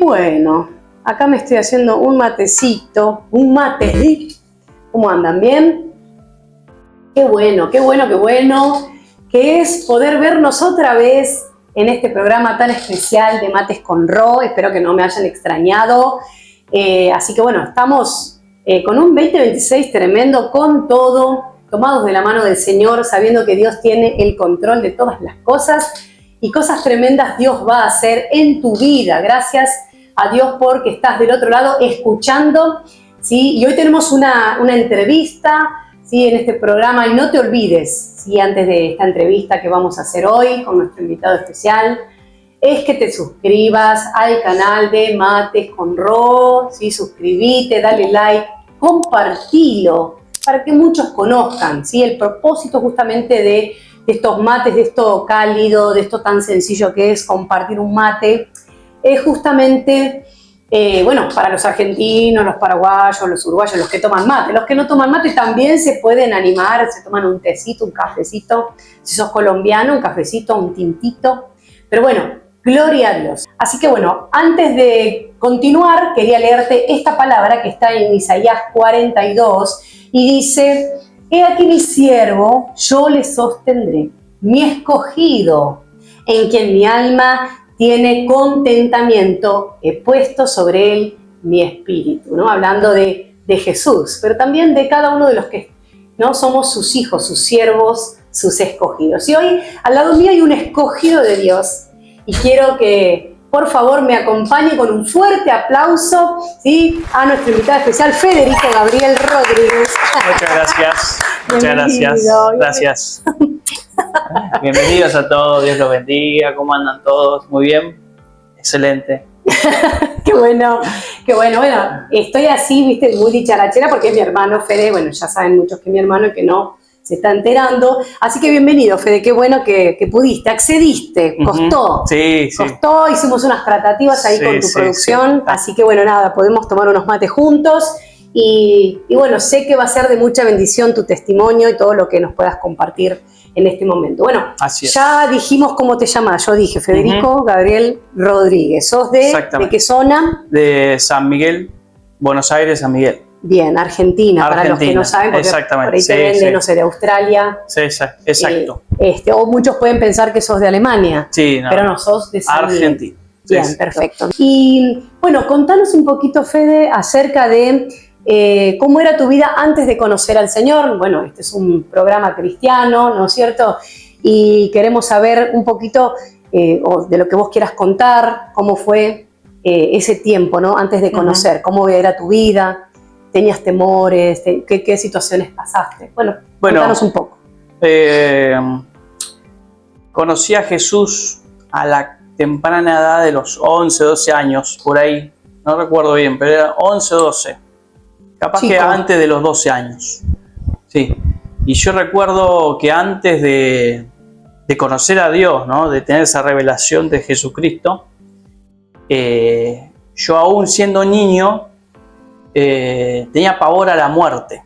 Bueno, acá me estoy haciendo un matecito, un mate. ¿Cómo andan? ¿Bien? Qué bueno, qué bueno, qué bueno, que es poder vernos otra vez en este programa tan especial de Mates con Ro. Espero que no me hayan extrañado. Así que bueno, estamos con un 2026 tremendo, con todo, tomados de la mano del Señor, sabiendo que Dios tiene el control de todas las cosas y cosas tremendas Dios va a hacer en tu vida. Gracias a Dios porque estás del otro lado escuchando, ¿sí? Y hoy tenemos una entrevista, ¿sí?, en este programa, y no te olvides, ¿sí?, antes de esta entrevista que vamos a hacer hoy con nuestro invitado especial, es que te suscribas al canal de Mates con Ro, ¿sí? Suscribite, dale like, compartilo para que muchos conozcan, ¿sí? El propósito justamente de estos mates, de esto cálido, de esto tan sencillo que es compartir un mate, es justamente, bueno, para los argentinos, los paraguayos, los uruguayos, los que toman mate. Los que no toman mate también se pueden animar, se toman un tecito, un cafecito. Si sos colombiano, un cafecito, un tintito. Pero bueno, gloria a Dios. Así que bueno, antes de continuar, quería leerte esta palabra que está en Isaías 42 y dice: he aquí mi siervo, yo le sostendré, mi escogido, en quien mi alma tiene contentamiento, he puesto sobre él mi espíritu, ¿no? Hablando de Jesús, pero también de cada uno de los que no somos sus hijos, sus siervos, sus escogidos. Y hoy al lado mío hay un escogido de Dios y quiero que por favor me acompañe con un fuerte aplauso, ¿sí?, a nuestro invitado especial, Federico Gabriel Rodríguez. Muchas gracias. Muchas gracias. Gracias. Bienvenidos a todos, Dios los bendiga. ¿Cómo andan todos? Muy bien. Excelente. Qué bueno, qué bueno. Bueno, estoy así, viste, muy dicharachera porque es mi hermano Fede. Bueno, ya saben muchos que es mi hermano y que no se está enterando. Así que bienvenido, Fede. Qué bueno que pudiste, accediste, costó. Sí, sí. Costó, hicimos unas tratativas ahí con tu producción. Sí. Así que bueno, nada, podemos tomar unos mates juntos. Y bueno, sé que va a ser de mucha bendición tu testimonio y todo lo que nos puedas compartir en este momento. Bueno, ya dijimos cómo te llamas. Yo dije Federico Gabriel Rodríguez. ¿Sos de qué zona? De San Miguel, Buenos Aires, San Miguel. Bien, Argentina, para los que no saben, porque por ahí te venden, no sé, de Australia. Sí, exacto. O muchos pueden pensar que sos de Alemania, pero no, sos de San Miguel. Argentina. Bien, perfecto. Y bueno, contanos un poquito, Fede, acerca de cómo era tu vida antes de conocer al Señor. Bueno, este es un programa cristiano, ¿no es cierto? Y queremos saber un poquito o de lo que vos quieras contar, cómo fue ese tiempo, ¿no? Antes de conocer, cómo era tu vida. ¿Tenías temores? ¿Qué situaciones pasaste? Bueno, contanos un poco. Conocí a Jesús a la temprana edad de los 11, 12 años, por ahí. No recuerdo bien, pero era 11 o 12. Capaz que antes de los 12 años. Sí. Y yo recuerdo que antes de conocer a Dios, ¿no?, de tener esa revelación de Jesucristo, yo aún siendo niño, tenía pavor a la muerte,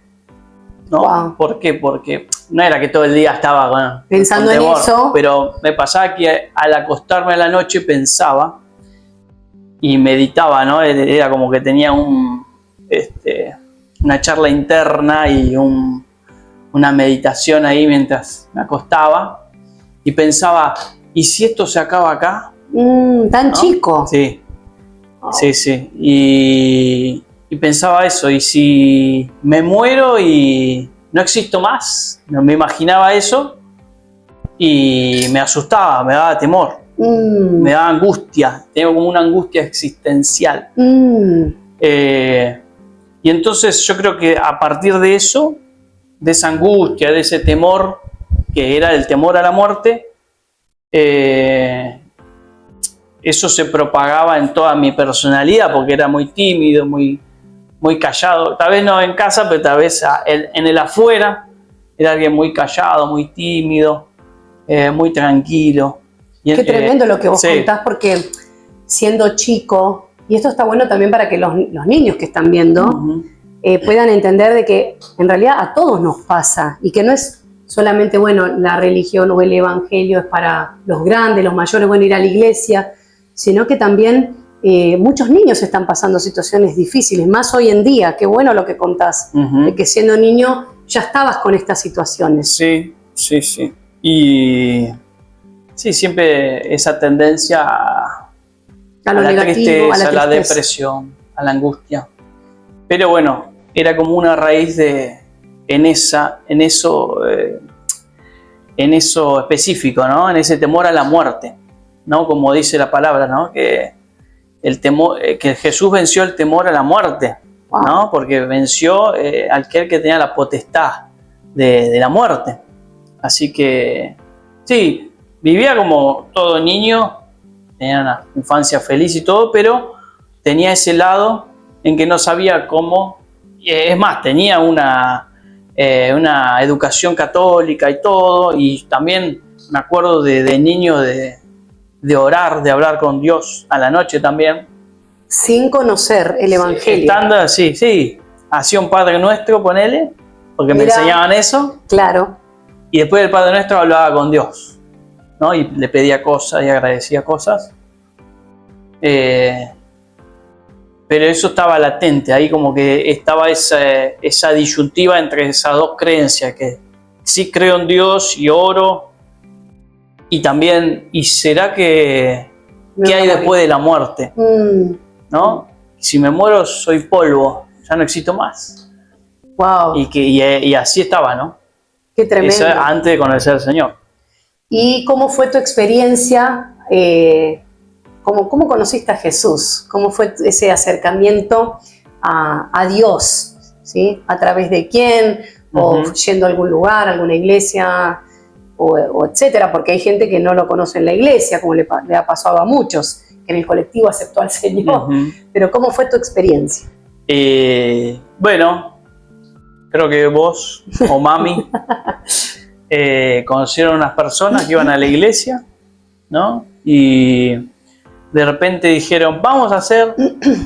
¿no? Wow. ¿Por qué? Porque no era que todo el día estaba pensando en eso, pero me pasaba que al acostarme a la noche pensaba y meditaba, ¿no? Era como que tenía una charla interna y una meditación ahí mientras me acostaba y pensaba, ¿y si esto se acaba acá? ¿Tan chico? Sí, sí. Y pensaba eso, y si me muero y no existo más, me imaginaba eso y me asustaba, me daba temor, me daba angustia, tengo como una angustia existencial. Y entonces yo creo que a partir de eso, de esa angustia, de ese temor, que era el temor a la muerte, eso se propagaba en toda mi personalidad, porque era muy tímido, muy callado, tal vez no en casa, pero tal vez en el afuera era alguien muy callado, muy tímido, muy tranquilo. Qué tremendo lo que vos contás, porque siendo chico, y esto está bueno también para que los niños que están viendo puedan entender de que en realidad a todos nos pasa y que no es solamente, bueno, la religión o el evangelio es para los grandes, los mayores, bueno, ir a la iglesia, sino que también muchos niños están pasando situaciones difíciles, más hoy en día. Qué bueno lo que contás, de que siendo niño ya estabas con estas situaciones. Sí, sí, sí. Y sí, siempre esa tendencia a lo la negativo, tristeza, a la depresión, a la angustia. Pero bueno, era como una raíz en eso específico, ¿no? En ese temor a la muerte, ¿no? Como dice la palabra, ¿no? Que Jesús venció el temor a la muerte, ¿no? Porque venció aquel que tenía la potestad de la muerte. Así que, sí, vivía como todo niño, tenía una infancia feliz y todo, pero tenía ese lado en que no sabía cómo. Es más, tenía una educación católica y todo, y también me acuerdo de niño de orar, de hablar con Dios a la noche también. Sin conocer el Evangelio. Estando así, sí, hacía un Padre Nuestro, ponele, porque me enseñaban eso. Claro. Y después del Padre Nuestro hablaba con Dios, ¿no? Y le pedía cosas y agradecía cosas. Pero eso estaba latente, ahí como que estaba esa disyuntiva entre esas dos creencias, que sí creo en Dios y oro, y también, ¿y será que qué hay después de la muerte? ¿No? Si me muero soy polvo, ya no existo más. Wow. Y así estaba, ¿no? Qué tremendo. Eso antes de conocer al Señor. ¿Y cómo fue tu experiencia? ¿Cómo conociste a Jesús? ¿Cómo fue ese acercamiento a Dios? ¿Sí? ¿A través de quién? ¿O yendo a algún lugar, a alguna iglesia? O etcétera, porque hay gente que no lo conoce en la iglesia, como le ha pasado a muchos, que en el colectivo aceptó al Señor. Pero ¿cómo fue tu experiencia? Bueno, creo que vos o mami conocieron unas personas que iban a la iglesia, ¿no? Y de repente dijeron, vamos a hacer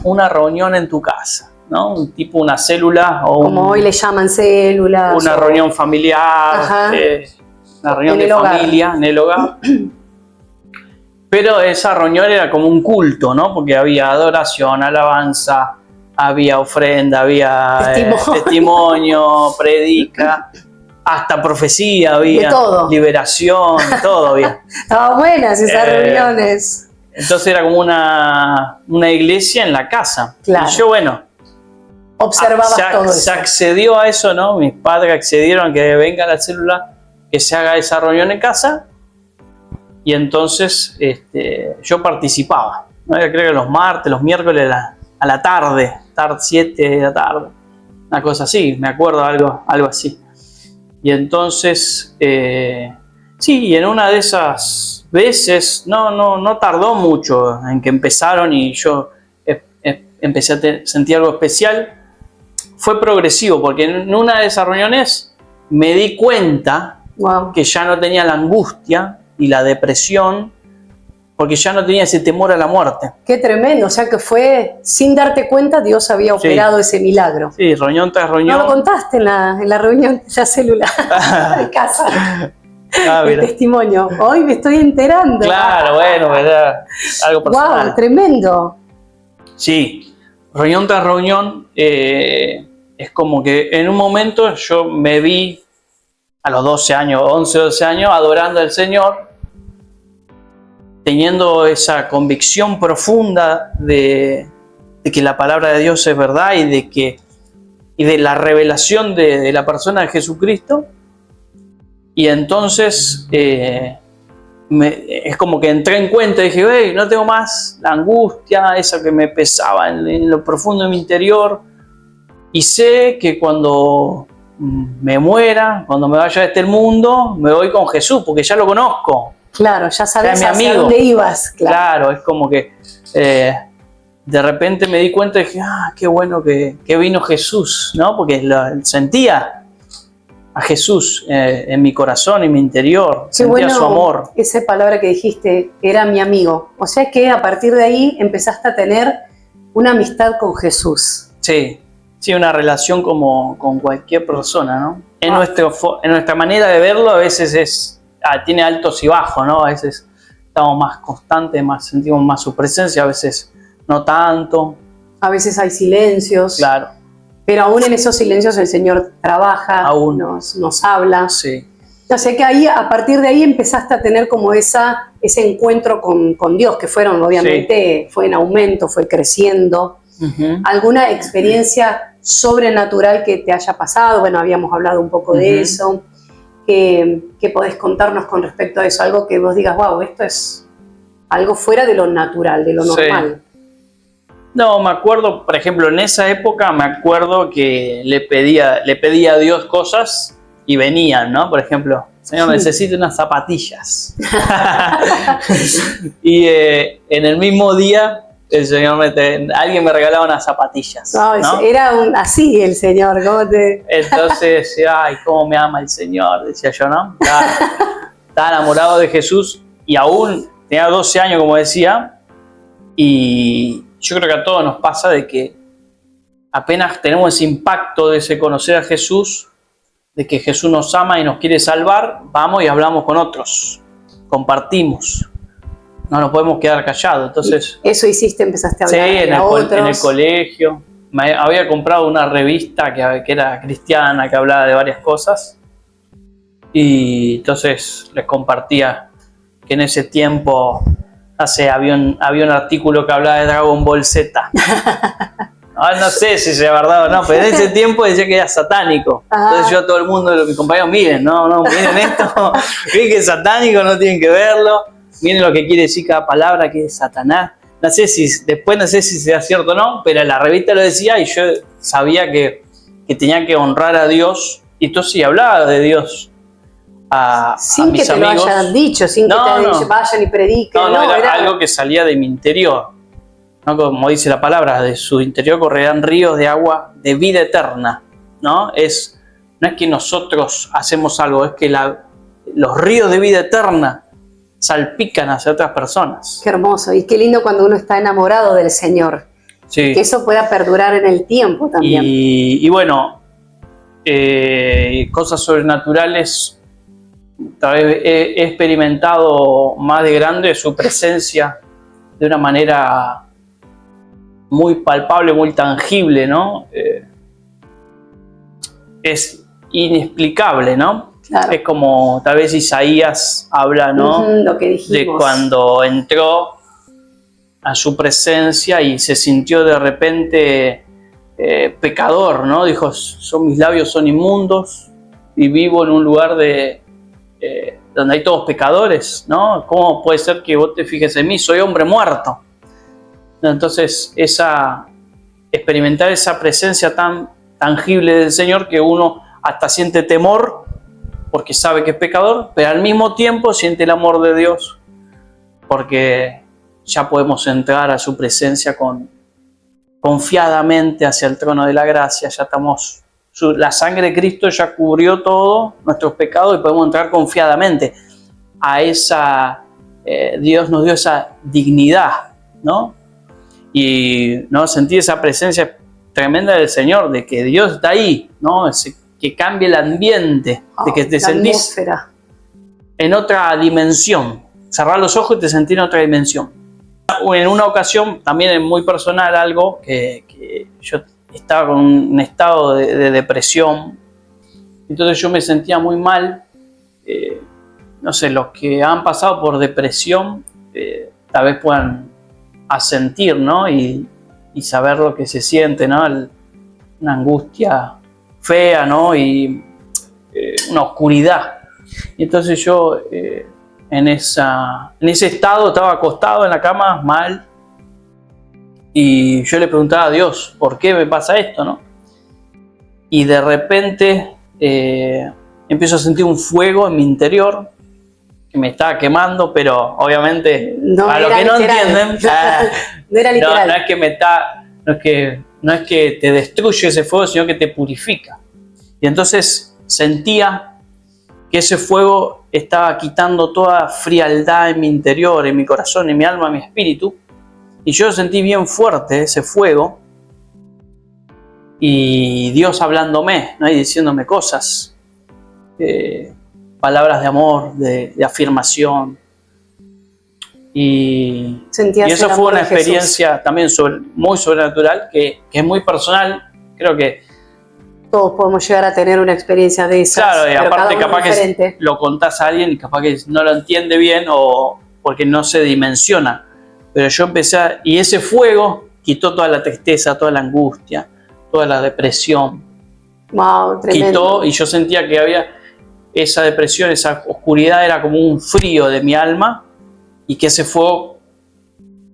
una reunión en tu casa, ¿no? Un tipo, una célula. Como hoy le llaman células. Una reunión familiar, una reunión de familia en el hogar. Pero esa reunión era como un culto, ¿no? Porque había adoración, alabanza, había ofrenda, había testimonio, predica, hasta profecía había, liberación, todo había. Estaban buenas esas reuniones. Entonces era como una iglesia en la casa. Claro. Y yo, bueno, observabas todo eso. Se accedió a eso, ¿no? Mis padres accedieron a que venga a la célula, que se haga esa reunión en casa. Y entonces yo participaba, ¿no? Yo creo que los martes, los miércoles a la tarde, 7 de la tarde, una cosa así, me acuerdo algo así. Y entonces, sí, y en una de esas veces, no tardó mucho en que empezaron y yo empecé a sentir algo especial. Fue progresivo, porque en una de esas reuniones me di cuenta que ya no tenía la angustia y la depresión, porque ya no tenía ese temor a la muerte. Qué tremendo, o sea que fue, sin darte cuenta, Dios había operado ese milagro. Sí, reunión tras reunión. No lo contaste en la reunión de la célula de casa. El testimonio. Hoy me estoy enterando. Claro, bueno, ¿verdad? Algo personal. Wow, tremendo. Sí, reunión tras reunión, es como que en un momento yo me vi a los 12 años, 11, 12 años, adorando al Señor, teniendo esa convicción profunda de que la palabra de Dios es verdad y de la revelación de la persona de Jesucristo. Y entonces es como que entré en cuenta y dije, hey, no tengo más la angustia, esa que me pesaba en lo profundo de mi interior. Y sé que cuando me muera, cuando me vaya de este mundo, me voy con Jesús, porque ya lo conozco. Claro, ya sabes hacia dónde ibas. Claro, es como que de repente me di cuenta y dije, qué bueno que vino Jesús, ¿no? Porque sentía a Jesús en mi corazón, en mi interior, sentía su amor. Esa palabra que dijiste, era mi amigo. O sea que a partir de ahí empezaste a tener una amistad con Jesús. Sí, una relación como con cualquier persona, ¿no? En nuestra manera de verlo a veces tiene altos y bajos, ¿no? A veces estamos más constantes, sentimos más su presencia, a veces no tanto. A veces hay silencios. Claro. Pero aún en esos silencios el Señor trabaja, Aún. nos habla. Sí. O sea que ahí, a partir de ahí empezaste a tener como ese encuentro con Dios, que fueron, obviamente, fue en aumento, fue creciendo. Uh-huh. ¿Alguna experiencia sobrenatural que te haya pasado? Bueno, habíamos hablado un poco de eso. ¿Qué podés contarnos con respecto a eso? Algo que vos digas, wow, esto es algo fuera de lo natural, de lo normal. No, me acuerdo, por ejemplo, en esa época me acuerdo que le pedía a Dios cosas y venían, ¿no? Por ejemplo, Señor, necesito unas zapatillas. Y en el mismo día, el Señor alguien me regalaba unas zapatillas. ¿No? Era así el Señor, ¿cómo te...? Entonces, ay, cómo me ama el Señor, decía yo, ¿no? Estaba enamorado de Jesús y aún tenía 12 años, como decía, y yo creo que a todos nos pasa de que apenas tenemos ese impacto de ese conocer a Jesús, de que Jesús nos ama y nos quiere salvar, vamos y hablamos con otros, compartimos, no nos podemos quedar callados. Entonces, ¿eso hiciste? ¿Empezaste a hablar sí, a otros? en el colegio. Me había comprado una revista que era cristiana, que hablaba de varias cosas, y entonces les compartía que en ese tiempo, había un artículo que hablaba de Dragon Ball Z. No sé si sea verdad o no, pero en ese tiempo decía que era satánico. Entonces yo a todo el mundo, mis compañeros, miren esto, miren que es satánico, no tienen que verlo, miren lo que quiere decir cada palabra, que es Satanás. No sé si sea cierto o no, pero la revista lo decía y yo sabía que tenía que honrar a Dios, y entonces sí hablaba de Dios sin a mis que te amigos. Lo hayan dicho, sin que te vayan y prediquen. No, era algo que salía de mi interior, ¿no? Como dice la palabra, de su interior correrán ríos de agua de vida eterna, ¿no? No es que nosotros hacemos algo, es que los ríos de vida eterna salpican hacia otras personas. Qué hermoso, y qué lindo cuando uno está enamorado del Señor. Sí. Que eso pueda perdurar en el tiempo también. Y bueno, cosas sobrenaturales. Tal vez he experimentado más de grande su presencia de una manera muy palpable, muy tangible, ¿no? Es inexplicable, ¿no? Claro. Es como tal vez Isaías habla, ¿no? Lo que dijimos. De cuando entró a su presencia y se sintió de repente pecador, ¿no? Dijo, mis labios son inmundos y vivo en un lugar donde hay todos pecadores, ¿no? ¿Cómo puede ser que vos te fijes en mí? Soy hombre muerto. Entonces, experimentar esa presencia tan tangible del Señor, que uno hasta siente temor porque sabe que es pecador, pero al mismo tiempo siente el amor de Dios porque ya podemos entrar a su presencia confiadamente hacia el trono de la gracia. Ya estamos, la sangre de Cristo ya cubrió todos nuestros pecados y podemos entrar confiadamente a esa, Dios nos dio esa dignidad, ¿no? Y ¿no? Sentir esa presencia tremenda del Señor, de que Dios está ahí, ¿no? Que cambie el ambiente, de que te sentís en otra dimensión. Cerrar los ojos y te sentís en otra dimensión. En una ocasión, también muy personal, algo que yo estaba con un estado de depresión, entonces yo me sentía muy mal. No sé, los que han pasado por depresión tal vez puedan asentir, ¿no? Y saber lo que se siente, ¿no? Una angustia fea, ¿no? Y una oscuridad. Y entonces yo en ese estado estaba acostado en la cama mal, y yo le preguntaba a Dios, ¿por qué me pasa esto, no? Y de repente empiezo a sentir un fuego en mi interior que me estaba quemando, pero obviamente a los que no entienden, no era literal. No es que te destruye ese fuego, sino que te purifica. Y entonces sentía que ese fuego estaba quitando toda frialdad en mi interior, en mi corazón, en mi alma, en mi espíritu. Y yo sentí bien fuerte ese fuego, y Dios hablándome, ¿no? Y diciéndome cosas, palabras de amor, de afirmación. Y Sentías eso el fue amor una de Jesús. experiencia también muy sobrenatural, que es muy personal. Creo que, Todos podemos llegar a tener una experiencia de esas, claro, y pero aparte cada uno capaz que diferente. lo contás a alguien y capaz que no lo entiende bien o porque no se dimensiona. Pero yo empecé y ese fuego quitó toda la tristeza, toda la angustia, toda la depresión. Wow, tremendo. Quitó, y yo sentía que había esa depresión, esa oscuridad, era como un frío de mi alma, y que ese fuego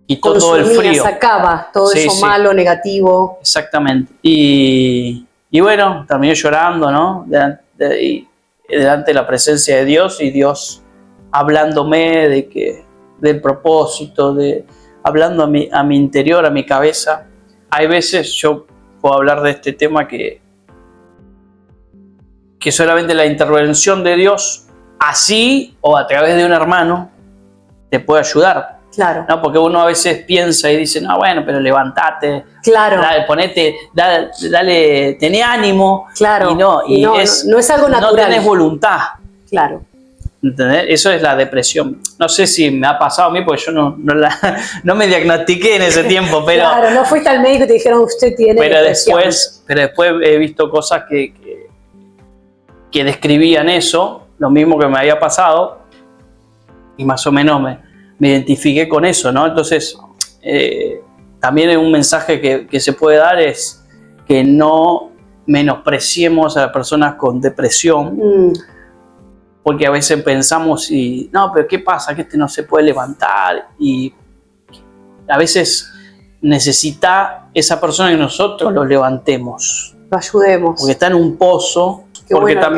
quitó todo el Consumía, frío. sacaba todo Sí, eso sí. malo, negativo. Exactamente. Y bueno, también llorando, ¿no? Delante de la presencia de Dios, y Dios hablándome del propósito, hablando a mi interior, a mi cabeza. Hay veces yo puedo hablar de este tema que solamente la intervención de Dios, así o a través de un hermano, te puede ayudar. Claro. ¿No? Porque uno a veces piensa y dice, no, bueno, pero levantate, Claro. ponete, dale, tené ánimo. Claro. Y no es algo natural. No tenés voluntad. Claro. ¿Entendés? Eso es la depresión. No sé si me ha pasado a mí, porque yo no me diagnostiqué en ese tiempo, pero... Claro, no fuiste al médico y te dijeron usted tiene depresión. Pero después he visto cosas que describían eso, lo mismo que me había pasado, y más o menos me identifiqué con eso, ¿no? Entonces, también un mensaje que se puede dar es que no menospreciemos a las personas con depresión, porque a veces pensamos, no, pero ¿qué pasa? Que este no se puede levantar, y a veces necesita esa persona que nosotros lo levantemos. Lo ayudemos. Porque está en un pozo. Qué porque bueno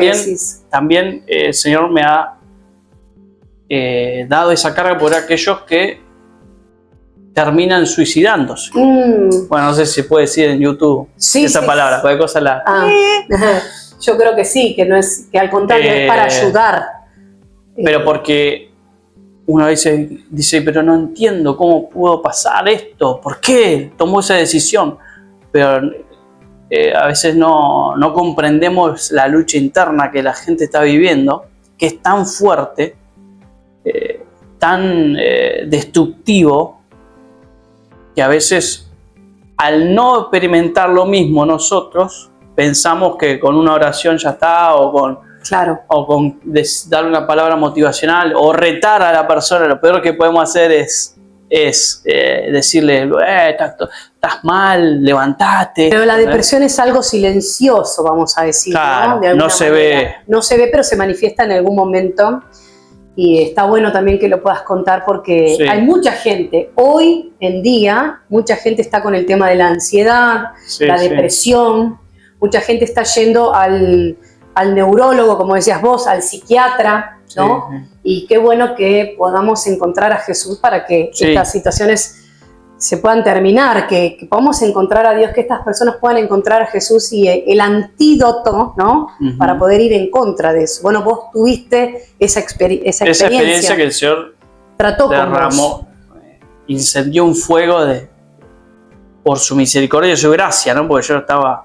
también el Señor me ha dado esa carga por aquellos que terminan suicidándose. Bueno, no sé si se puede decir en YouTube esa palabra, cualquier cosa yo creo que sí, que no es, que al contrario es para ayudar. Pero porque uno dice, pero no entiendo cómo pudo pasar esto, ¿por qué tomó esa decisión? Pero a veces no comprendemos la lucha interna que la gente está viviendo, que es tan fuerte, tan destructivo, que a veces al no experimentar lo mismo nosotros, pensamos que con una oración ya está, o con darle una palabra motivacional, o retar a la persona. Lo peor que podemos hacer es decirle, estás mal, levantate. Pero la depresión es algo silencioso, vamos a decir, claro, ¿no? No se ve. No se ve, pero se manifiesta en algún momento. Y está bueno también que lo puedas contar, porque hay mucha gente, hoy en día, mucha gente está con el tema de la ansiedad, la depresión, mucha gente está yendo al neurólogo, como decías vos, al psiquiatra, ¿no? Y qué bueno que podamos encontrar a Jesús para que estas situaciones se puedan terminar, que podamos encontrar a Dios, que estas personas puedan encontrar a Jesús y el antídoto, ¿no? Para poder ir en contra de eso. Bueno, vos tuviste esa experiencia que el Señor trató derramó, incendió un fuego por su misericordia y su gracia, ¿no? Porque yo estaba,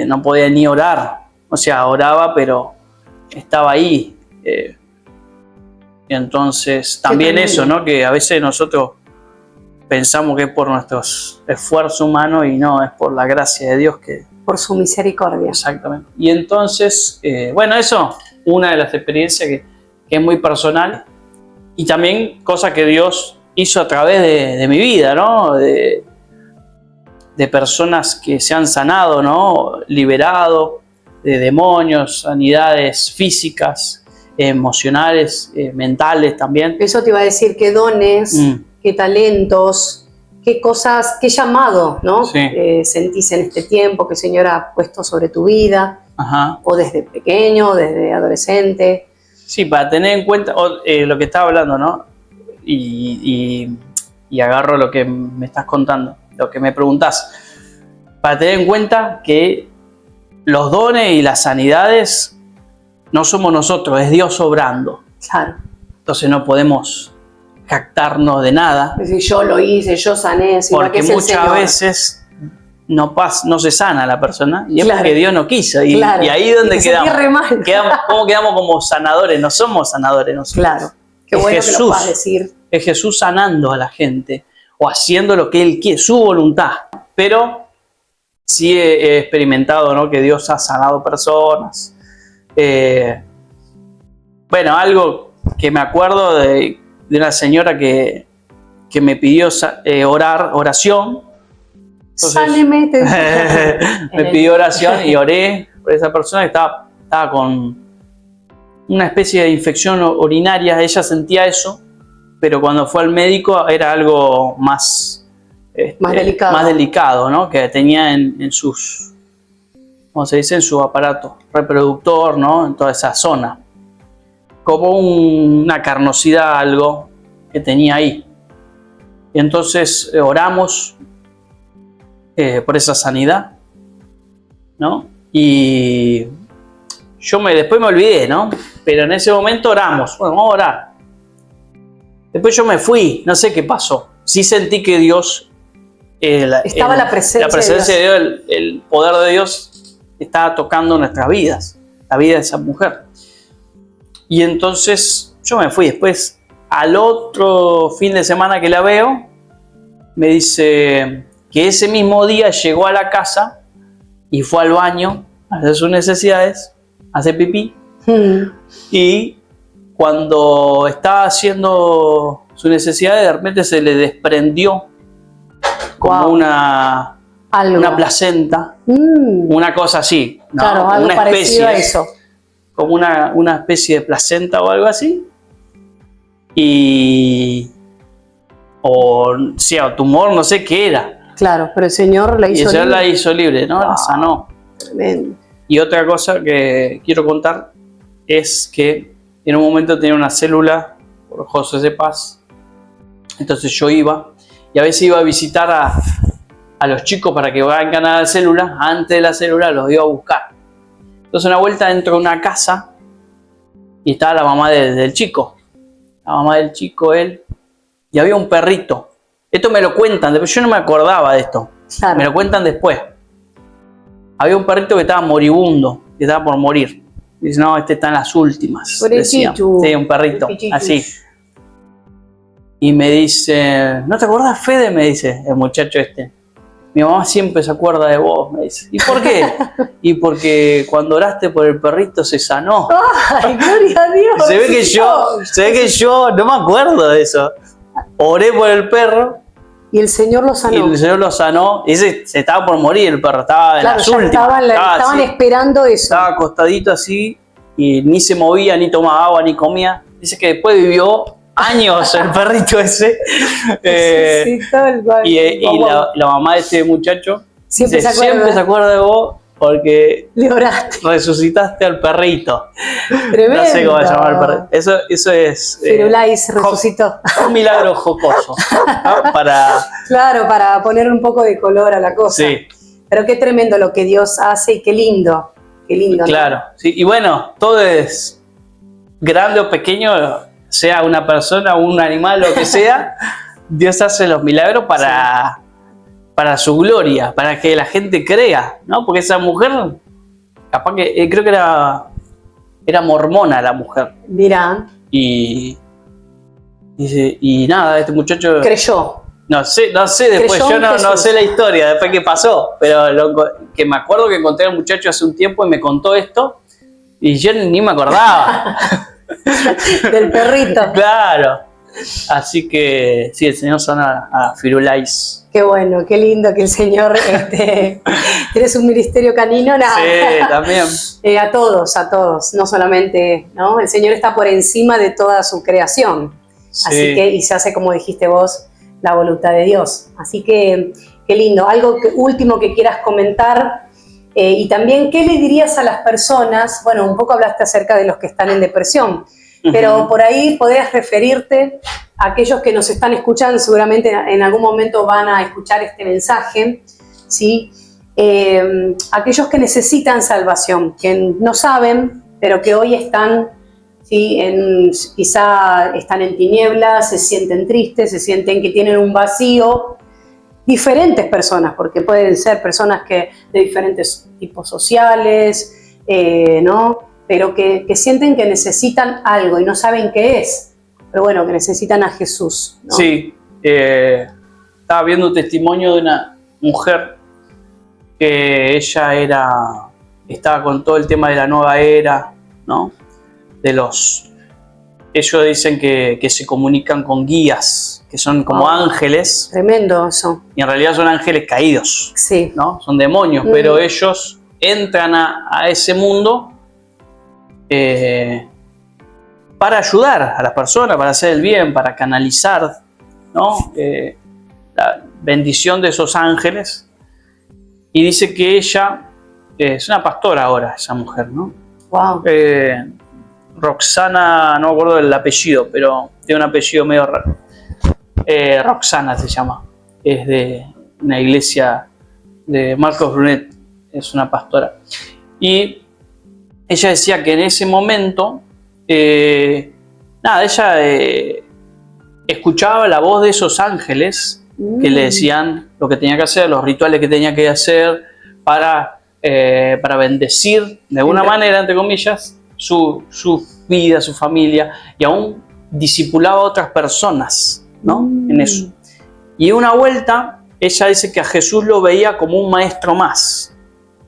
no podía ni orar, o sea, oraba, pero estaba ahí. Y entonces también eso, ¿no? Que a veces nosotros pensamos que es por nuestros esfuerzos humanos, y no, es por la gracia de Dios, por su misericordia. Exactamente. Y entonces, bueno, eso, una de las experiencias que es muy personal, y también cosas que Dios hizo a través de mi vida, ¿no? De personas que se han sanado, ¿no? Liberado de demonios, sanidades físicas, emocionales, mentales también. Eso te iba a decir, qué dones, qué talentos, qué cosas, qué llamado, ¿no? Sentís en este tiempo que el Señor ha puesto sobre tu vida, o desde pequeño, desde adolescente. Sí, para tener en cuenta lo que estaba hablando, ¿no? Y agarro lo que me estás contando, lo que me preguntás. Para tener en cuenta que los dones y las sanidades no somos nosotros, es Dios obrando. Claro. Entonces no podemos jactarnos de nada. Es decir, yo lo hice, yo sané. Porque muchas veces no se sana la persona, y es porque Dios no quiso. Y ahí es donde quedamos. ¿Cómo quedamos como sanadores? No somos sanadores nosotros. Claro. Qué bueno que lo puedas decir. Es Jesús sanando a la gente o haciendo lo que Él quiere, su voluntad. Pero sí he experimentado, ¿no?, que Dios ha sanado personas. Bueno, algo que me acuerdo de una señora que me pidió oración. Entonces, Sáneme, te me pidió oración y oré por esa persona que estaba con una especie de infección urinaria. Ella sentía eso, pero cuando fue al médico era algo más delicado, ¿no?, que tenía en sus, ¿cómo se dice?, en su aparato reproductor, ¿no?, en toda esa zona, como una carnosidad, algo que tenía ahí. Y entonces oramos por esa sanidad, ¿no? Y yo después me olvidé, ¿no? Pero en ese momento oramos. Bueno, vamos a orar. Después yo me fui, no sé qué pasó. Sí sentí que Dios... Estaba la presencia de Dios, el poder de Dios estaba tocando nuestras vidas, la vida de esa mujer. Y entonces yo me fui. Después, al otro fin de semana que la veo, me dice que ese mismo día llegó a la casa y fue al baño a hacer sus necesidades, a hacer pipí. Y cuando estaba haciendo sus necesidades, de repente se le desprendió como una placenta, una cosa así, ¿no? Claro, algo una parecido a eso. Como una especie de placenta o algo así. O tumor, no sé qué era. Claro, pero el Señor la hizo libre. Y el Señor la hizo libre, ¿no? La sanó. Tremendo. Y otra cosa que quiero contar es que en un momento tenía una célula por José de Paz. Entonces yo iba, y a veces iba a visitar a los chicos para que vayan a la célula. Antes de la célula los iba a buscar. Entonces una vuelta dentro de una casa y estaba la mamá del chico. La mamá del chico, él, y había un perrito. Esto me lo cuentan, yo no me acordaba de esto. Claro. Me lo cuentan después. Había un perrito que estaba moribundo, que estaba por morir. Y dice, no, este está en las últimas. Decía. Sí, un perrito, así. Y me dice, ¿no te acordás, Fede? Me dice el muchacho este. Mi mamá siempre se acuerda de vos, me dice. ¿Y por qué? Y porque cuando oraste por el perrito se sanó. ¡Ay, gloria a Dios! Se ve que yo no me acuerdo de eso. Oré por el perro. Y el Señor lo sanó. Y el Señor lo sanó. Y se estaba por morir el perro. Estaba en las últimas. Estaban esperando eso. Estaba acostadito así. Y ni se movía, ni tomaba agua, ni comía. Dice que después vivió años el perrito ese. Y la mamá de este muchacho siempre se acuerda de vos porque le oraste, resucitaste al perrito. Tremendo. No sé cómo se llama el perrito. Eso es Firulais resucitó. Un milagro jocoso, ¿no? Para poner un poco de color a la cosa. Sí. Pero qué tremendo lo que Dios hace y qué lindo. Qué lindo, ¿no? Claro, sí. Y bueno, todo es grande o pequeño, sea una persona o un animal, lo que sea, Dios hace los milagros para su gloria, para que la gente crea, ¿no? Porque esa mujer, capaz que, creo que era mormona la mujer. Dirán. Y nada, este muchacho... Creyó. No sé después, yo no sé la historia, después qué pasó, pero que me acuerdo que encontré al muchacho hace un tiempo y me contó esto, y yo ni me acordaba. Del perrito. Claro. Así que sí, el Señor sana a Firulais. Qué bueno, qué lindo que el Señor tienes un ministerio canino. Nada. Sí, también. A todos, no solamente, ¿no? El Señor está por encima de toda su creación. Sí. Así que, y se hace, como dijiste vos, la voluntad de Dios. Así que, qué lindo. Algo último que quieras comentar. Y también, ¿qué le dirías a las personas? Bueno, un poco hablaste acerca de los que están en depresión, pero por ahí podrías referirte a aquellos que nos están escuchando, seguramente en algún momento van a escuchar este mensaje, ¿sí? Aquellos que necesitan salvación, que no saben, pero que hoy están, ¿sí? Quizá están en tinieblas, se sienten tristes, se sienten que tienen un vacío. Diferentes personas, porque pueden ser personas de diferentes tipos sociales, ¿no? Pero que sienten que necesitan algo y no saben qué es. pero bueno, que necesitan a Jesús, ¿no? Sí, estaba viendo un testimonio de una mujer que ella estaba con todo el tema de la nueva era, ¿no? Ellos dicen que se comunican con guías, que son como ángeles. Tremendo eso. Y en realidad son ángeles caídos, sí, ¿no? Son demonios, pero ellos entran a ese mundo para ayudar a las personas, para hacer el bien, para canalizar, ¿no? La bendición de esos ángeles. Y dice que ella es una pastora ahora, esa mujer, ¿no? Wow. Roxana, no me acuerdo del apellido, pero tiene un apellido medio raro. Roxana se llama. Es de una iglesia de Marcos Brunet, es una pastora. Y ella decía que en ese momento, ella escuchaba la voz de esos ángeles que le decían lo que tenía que hacer, los rituales que tenía que hacer para bendecir de alguna manera, entre comillas, su vida, su familia, y aún discipulaba a otras personas, ¿no? En eso. Y una vuelta, ella dice que a Jesús lo veía como un maestro más,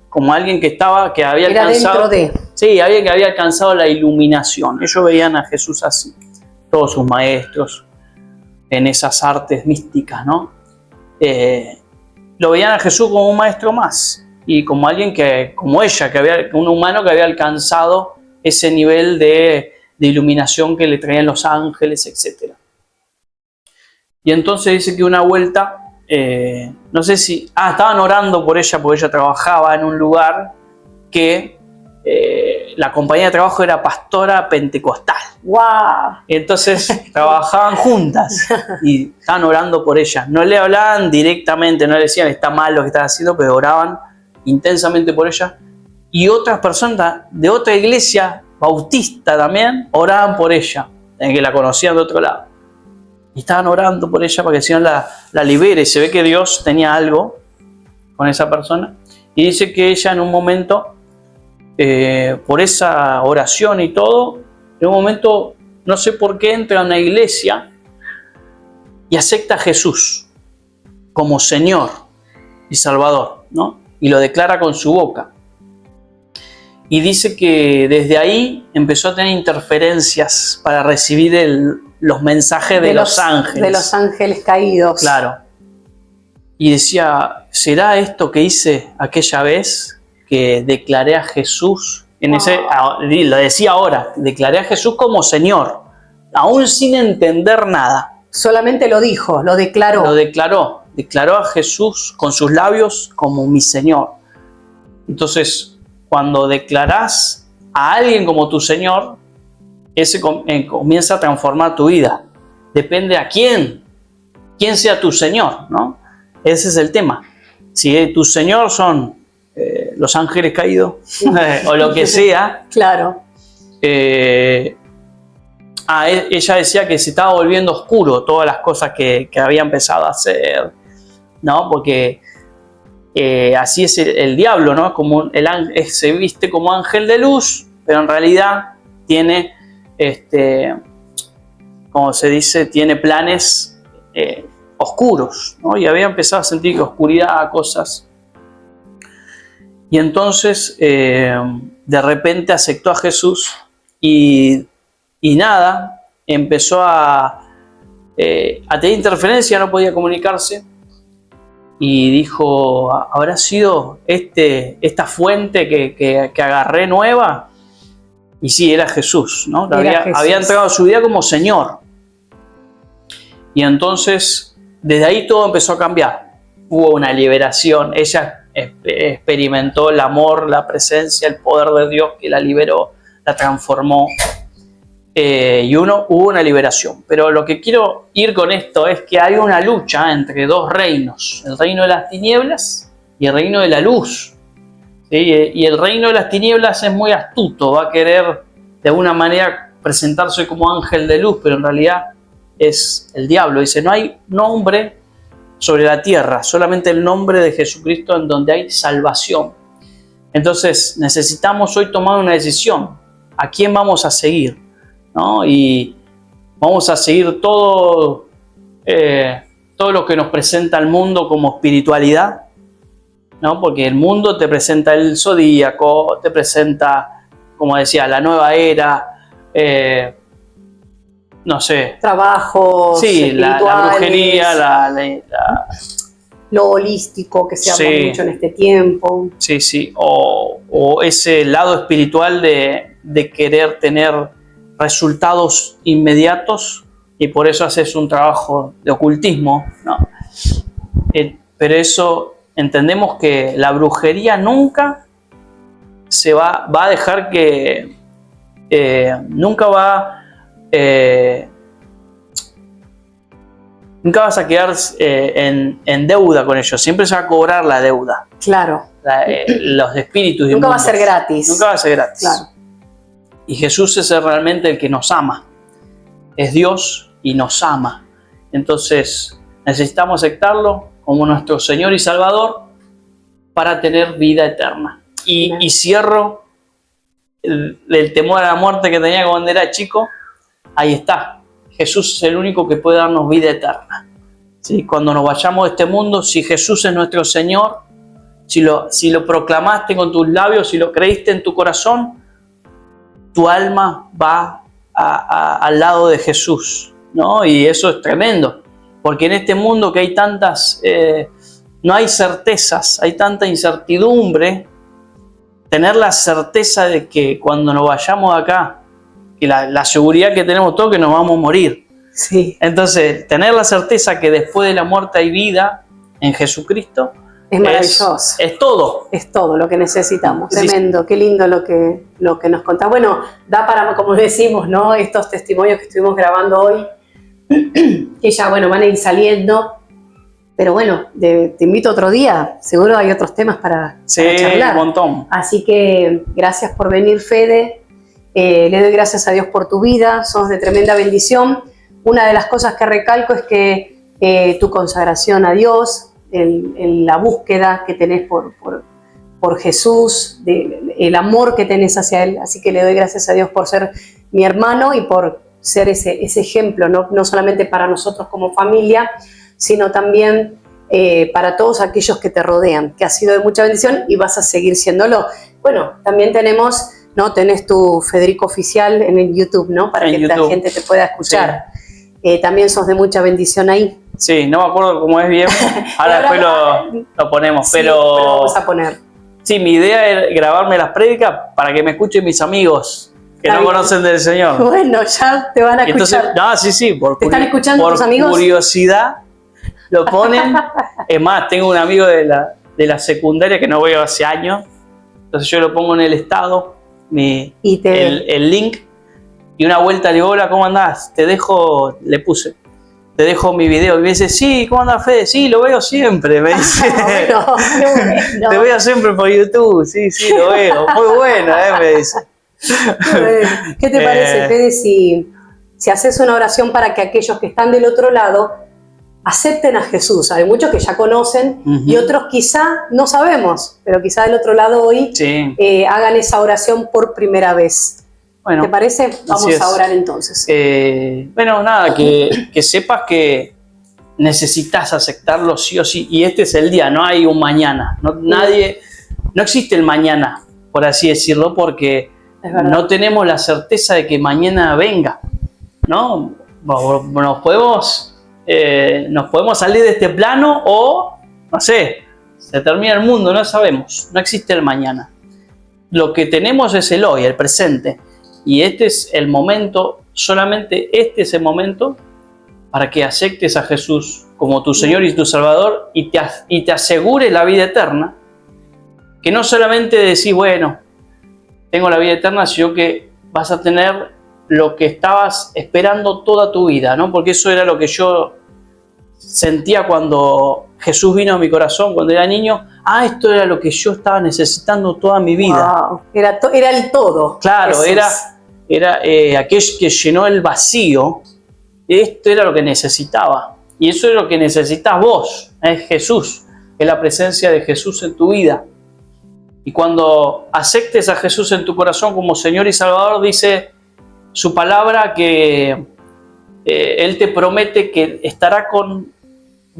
como alguien que había Era alcanzado... dentro de... Sí, alguien que había alcanzado la iluminación. Ellos veían a Jesús así, todos sus maestros, en esas artes místicas, ¿no? Lo veían a Jesús como un maestro más, y como alguien como ella, un humano que había alcanzado ese nivel de iluminación que le traían los ángeles, etc. Y entonces dice que una vuelta, no sé si... estaban orando por ella porque ella trabajaba en un lugar que la compañía de trabajo era pastora pentecostal. ¡Wow! Entonces trabajaban juntas y estaban orando por ella. No le hablaban directamente, no le decían está mal lo que estás haciendo, pero oraban intensamente por ella. Y otras personas de otra iglesia bautista también oraban por ella, que la conocían de otro lado. Y estaban orando por ella para que el Señor la libere. Y se ve que Dios tenía algo con esa persona. Y dice que ella en un momento, por esa oración y todo, en un momento, no sé por qué, entra a una iglesia y acepta a Jesús como Señor y Salvador, ¿no? Y lo declara con su boca. Y dice que desde ahí empezó a tener interferencias para recibir los mensajes de los ángeles. De los ángeles caídos. Claro. Y decía, ¿será esto que hice aquella vez que declaré a Jesús? Lo decía ahora, declaré a Jesús como Señor, aún sin entender nada. Solamente lo dijo, lo declaró. Lo declaró a Jesús con sus labios como mi Señor. Entonces, cuando declarás a alguien como tu Señor, ese comienza a transformar tu vida. Depende a quién sea tu Señor, ¿no? Ese es el tema. Si tu Señor son los ángeles caídos o lo que sea. Claro. Ella decía que se estaba volviendo oscuro todas las cosas que había empezado a hacer, ¿no? Porque así es el diablo, ¿no? Como se viste como ángel de luz, pero en realidad tiene, como se dice, tiene planes oscuros, ¿no? Y había empezado a sentir que oscuridad, cosas. Y entonces, de repente aceptó a Jesús y nada, empezó a tener interferencia, no podía comunicarse. Y dijo, ¿habrá sido esta fuente que agarré nueva? Y sí, era Jesús, ¿no? Había entrado a su vida como Señor. Y entonces, desde ahí todo empezó a cambiar. Hubo una liberación. Ella experimentó el amor, la presencia, el poder de Dios que la liberó, la transformó. Hubo una liberación. Pero lo que quiero ir con esto es que hay una lucha entre dos reinos, el reino de las tinieblas y el reino de la luz, ¿sí? Y el reino de las tinieblas es muy astuto, va a querer de alguna manera presentarse como ángel de luz, pero en realidad es el diablo. Dice, no hay nombre sobre la tierra, solamente el nombre de Jesucristo en donde hay salvación. Entonces necesitamos hoy tomar una decisión, ¿a quién vamos a seguir? ¿No? Y vamos a seguir todo lo que nos presenta el mundo como espiritualidad, ¿no? Porque el mundo te presenta el zodíaco, te presenta, como decía, la nueva era, no sé. Trabajos, sí, la brujería, lo holístico que se habla sí, mucho en este tiempo. Sí, sí. O ese lado espiritual de querer tener resultados inmediatos y por eso haces un trabajo de ocultismo, ¿no? Pero eso, entendemos que la brujería nunca se va a dejar que... nunca vas a quedar en deuda con ellos, siempre se va a cobrar la deuda. Claro. Los espíritus. Nunca va a ser gratis. Nunca va a ser gratis. Claro. Y Jesús es realmente el que nos ama. Es Dios y nos ama. Entonces necesitamos aceptarlo como nuestro Señor y Salvador para tener vida eterna. Y cierro el temor a la muerte que tenía cuando era chico. Ahí está. Jesús es el único que puede darnos vida eterna. ¿Sí? Cuando nos vayamos de este mundo, si Jesús es nuestro Señor, si lo proclamaste con tus labios, si lo creíste en tu corazón, tu alma va al lado de Jesús, ¿no? Y eso es tremendo, porque en este mundo que hay tantas, no hay certezas, hay tanta incertidumbre, tener la certeza de que cuando nos vayamos de acá, que la seguridad que tenemos todos que nos vamos a morir. Sí. Entonces, tener la certeza que después de la muerte hay vida en Jesucristo, es maravilloso. Es todo. Es todo lo que necesitamos. Sí. Tremendo, qué lindo lo que nos contás. Bueno, da para, como decimos, ¿no? Estos testimonios que estuvimos grabando hoy, que ya, bueno, van a ir saliendo. Pero bueno, te invito otro día. Seguro hay otros temas para charlar. Un montón. Así que gracias por venir, Fede. Le doy gracias a Dios por tu vida. Sos de tremenda bendición. Una de las cosas que recalco es que tu consagración a Dios, en la búsqueda que tenés por Jesús, el amor que tenés hacia Él. Así que le doy gracias a Dios por ser mi hermano y por ser ese ejemplo, no solamente para nosotros como familia, sino también para todos aquellos que te rodean, que ha sido de mucha bendición y vas a seguir siéndolo. Bueno, también tenés tu Federico Oficial en el YouTube, ¿no? Para que la gente te pueda escuchar. Sí. También sos de mucha bendición ahí. Sí, no me acuerdo cómo es bien. Ahora después lo ponemos, sí, pero lo vamos a poner. Sí, mi idea es grabarme las prédicas para que me escuchen mis amigos que no conocen del Señor. Bueno, ya te van a escuchar. Entonces, sí, ¿Te están escuchando tus amigos? Por curiosidad lo ponen. Es más, tengo un amigo de la secundaria que no veo hace años. Entonces yo lo pongo en el estado, el link, y una vuelta le digo, hola, ¿cómo andás? Le puse mi video. Y me dice, sí, ¿cómo andás, Fede? Sí, lo veo siempre, me dice. No. Te veo siempre por YouTube, sí, lo veo. Muy bueno, me dice. ¿Qué te parece, Fede, si haces una oración para que aquellos que están del otro lado acepten a Jesús? Hay muchos que ya conocen y otros quizá no sabemos, pero quizá del otro lado hoy hagan esa oración por primera vez. Bueno, ¿te parece? Vamos a orar entonces. Bueno, nada, que sepas que necesitas aceptarlo sí o sí, y este es el día, no hay un mañana. No existe el mañana, por así decirlo, porque no tenemos la certeza de que mañana venga, ¿no? Nos podemos salir de este plano o, no sé, se termina el mundo, no sabemos, no existe el mañana. Lo que tenemos es el hoy, el presente. Y este es el momento, solamente este es el momento para que aceptes a Jesús como tu Señor y tu Salvador y te asegure la vida eterna. Que no solamente decís, bueno, tengo la vida eterna, sino que vas a tener lo que estabas esperando toda tu vida, ¿no? Porque eso era lo que yo sentía cuando Jesús vino a mi corazón, cuando era niño. Esto era lo que yo estaba necesitando toda mi vida. Wow. Era el todo. Claro, era aquel que llenó el vacío. Esto era lo que necesitaba. Y eso es lo que necesitas vos. Es Jesús. Es la presencia de Jesús en tu vida. Y cuando aceptes a Jesús en tu corazón como Señor y Salvador, dice su palabra que Él te promete que estará con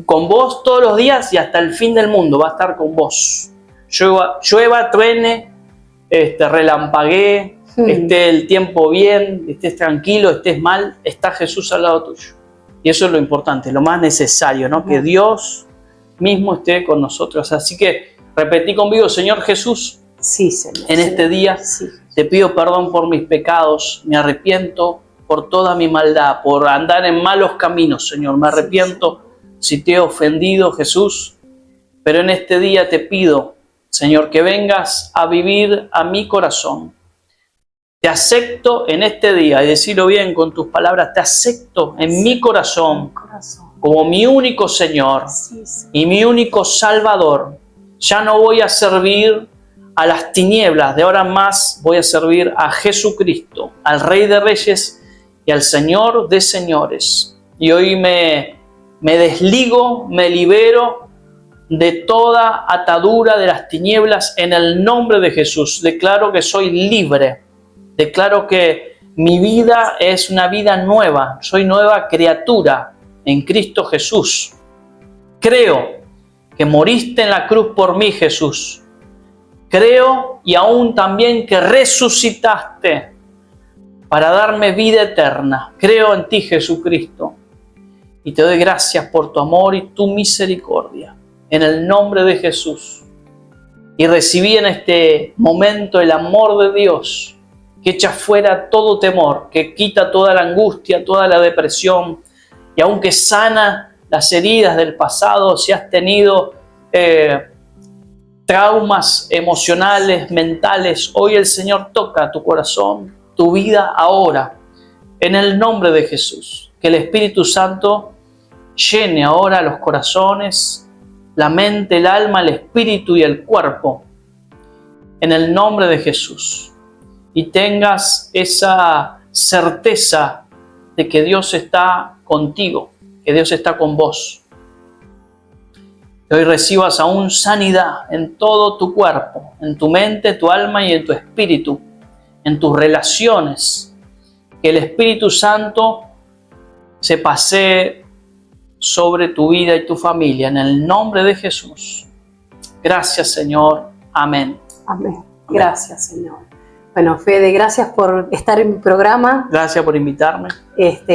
vos todos los días y hasta el fin del mundo va a estar con vos. Llueva, truene, relampaguee, esté el tiempo bien, estés tranquilo, estés mal, está Jesús al lado tuyo. Y eso es lo importante, lo más necesario, ¿no? Que Dios mismo esté con nosotros. Así que repetí conmigo: Señor Jesús, sí, Señor, en este día sí, te pido perdón por mis pecados, me arrepiento por toda mi maldad, por andar en malos caminos, Señor. Me arrepiento si te he ofendido, Jesús, pero en este día te pido, Señor, que vengas a vivir a mi corazón. Te acepto en este día, y decirlo bien con tus palabras, te acepto en mi corazón como mi único Señor y mi único Salvador. Ya no voy a servir a las tinieblas, de ahora en más voy a servir a Jesucristo, al Rey de Reyes y al Señor de Señores. Y hoy me desligo, me libero de toda atadura de las tinieblas en el nombre de Jesús. Declaro que soy libre. Declaro que mi vida es una vida nueva. Soy nueva criatura en Cristo Jesús. Creo que moriste en la cruz por mí, Jesús. Creo y aún también que resucitaste para darme vida eterna. Creo en ti, Jesucristo. Y te doy gracias por tu amor y tu misericordia. En el nombre de Jesús. Y recibí en este momento el amor de Dios, que echa fuera todo temor, que quita toda la angustia, toda la depresión, y aunque sana las heridas del pasado, si has tenido traumas emocionales, mentales, hoy el Señor toca tu corazón, tu vida ahora, en el nombre de Jesús. Que el Espíritu Santo llene ahora los corazones, la mente, el alma, el espíritu y el cuerpo, en el nombre de Jesús. Y tengas esa certeza de que Dios está contigo, que Dios está con vos. Que hoy recibas aún sanidad en todo tu cuerpo, en tu mente, tu alma y en tu espíritu, en tus relaciones. Que el Espíritu Santo se pasee sobre tu vida y tu familia, en el nombre de Jesús. Gracias, Señor. Amén. Amén. Gracias, Señor. Bueno, Fede, gracias por estar en mi programa. Gracias por invitarme.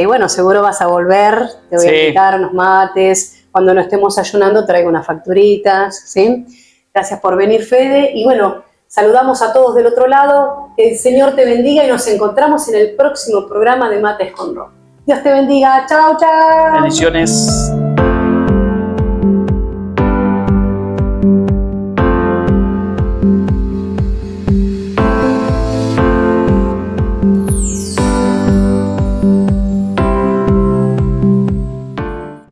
Bueno, seguro vas a volver. Te voy a invitar a unos mates. Cuando no estemos ayunando, traigo unas facturitas, ¿sí? Gracias por venir, Fede. Y bueno, saludamos a todos del otro lado. Que el Señor te bendiga y nos encontramos en el próximo programa de Mates con Ro. Dios te bendiga. Chao, chao. Bendiciones.